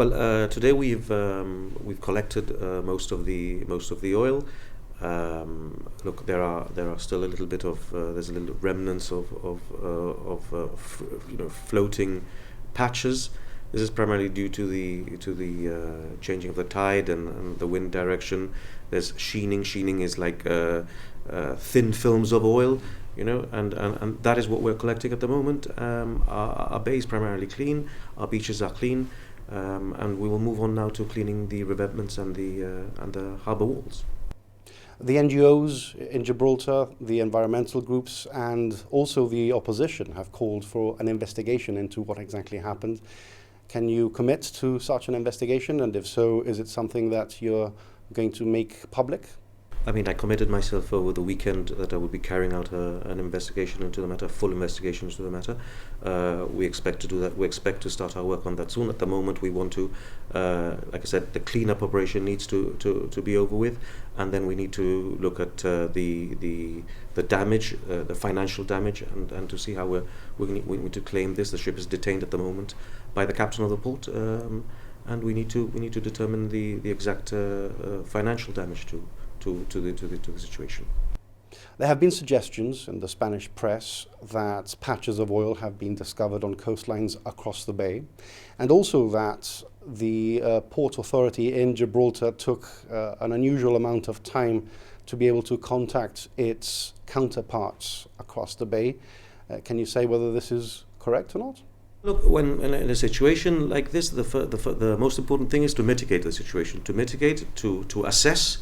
Well, today we've collected most of the oil. Look, there are still a little bit of there's a little remnants of floating patches. This is primarily due to the changing of the tide and the wind direction. There's sheening. Sheening is like thin films of oil, and that is what we're collecting at the moment. Our bay is primarily clean. Our beaches are clean, and we will move on now to cleaning the revetments and the harbour walls. The NGOs in Gibraltar, the environmental groups, and also the opposition have called for an investigation into what exactly happened. Can you commit to such an investigation? And if so, is it something that you're going to make public? I mean, I committed myself over the weekend that I would be carrying out an investigation into the matter, full investigation into the matter. We expect to do that. We expect to start our work on that soon. At the moment, we want to, like I said, the cleanup operation needs to be over with, and then we need to look at the damage, the financial damage, and to see how we need to claim this. The ship is detained at the moment by the captain of the port, and we need to determine the exact financial damage to the situation. There have been suggestions in the Spanish press that patches of oil have been discovered on coastlines across the bay, and also that the Port Authority in Gibraltar took an unusual amount of time to be able to contact its counterparts across the bay. Can you say whether this is correct or not? Look, when in a situation like this, the most important thing is to mitigate the situation, to assess,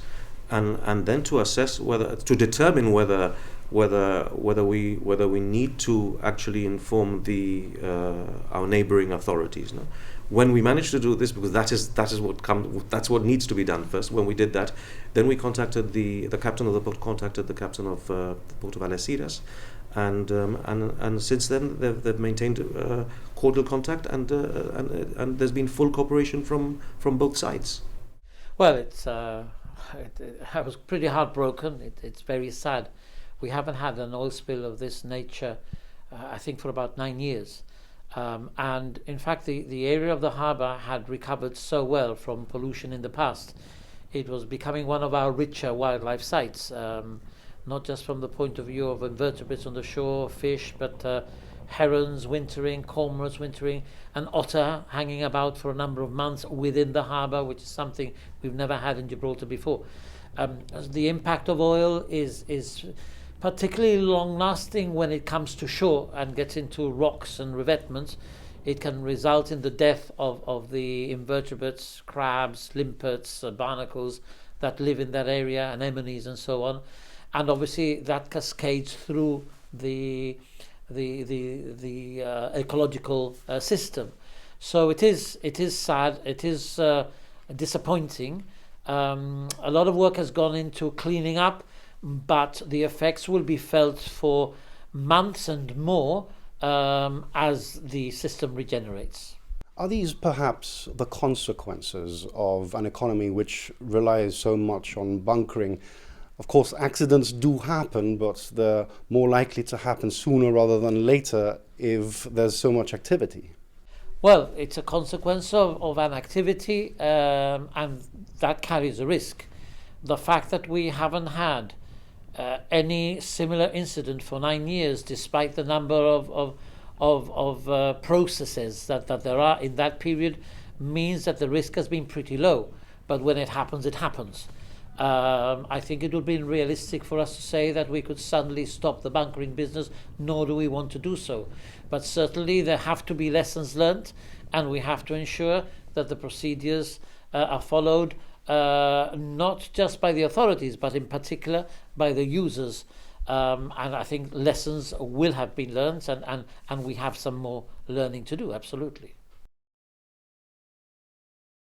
and then to assess to determine whether we need to actually inform our neighbouring authorities. No? When we managed to do this, because that's what needs to be done first. When we did that, then we contacted the captain of the port, contacted the captain of the port of Algeciras, and since then they've maintained cordial contact, and there's been full cooperation from both sides. Well, I was pretty heartbroken. It's very sad. We haven't had an oil spill of this nature, I think, for about 9 years. And in fact, the area of the harbour had recovered so well from pollution in the past. It was becoming one of our richer wildlife sites, not just from the point of view of invertebrates on the shore, fish, but herons wintering, cormorants wintering, and otter hanging about for a number of months within the harbour, which is something we've never had in Gibraltar before. The impact of oil is particularly long-lasting when it comes to shore and gets into rocks and revetments. It can result in the death of the invertebrates, crabs, limpets, barnacles that live in that area, anemones and so on. And obviously that cascades through the ecological system. So it is sad, it is disappointing. A lot of work has gone into cleaning up, but the effects will be felt for months and more as the system regenerates. Are these perhaps the consequences of an economy which relies so much on bunkering? Of course, accidents do happen, but they're more likely to happen sooner rather than later if there's so much activity. Well, it's a consequence of an activity, and that carries a risk. The fact that we haven't had any similar incident for 9 years, despite the number of processes that there are in that period, means that the risk has been pretty low. But when it happens, it happens. I think it would be realistic for us to say that we could suddenly stop the bunkering business, nor do we want to do so. But certainly there have to be lessons learnt, and we have to ensure that the procedures are followed, not just by the authorities, but in particular by the users. And I think lessons will have been learnt, and we have some more learning to do, absolutely.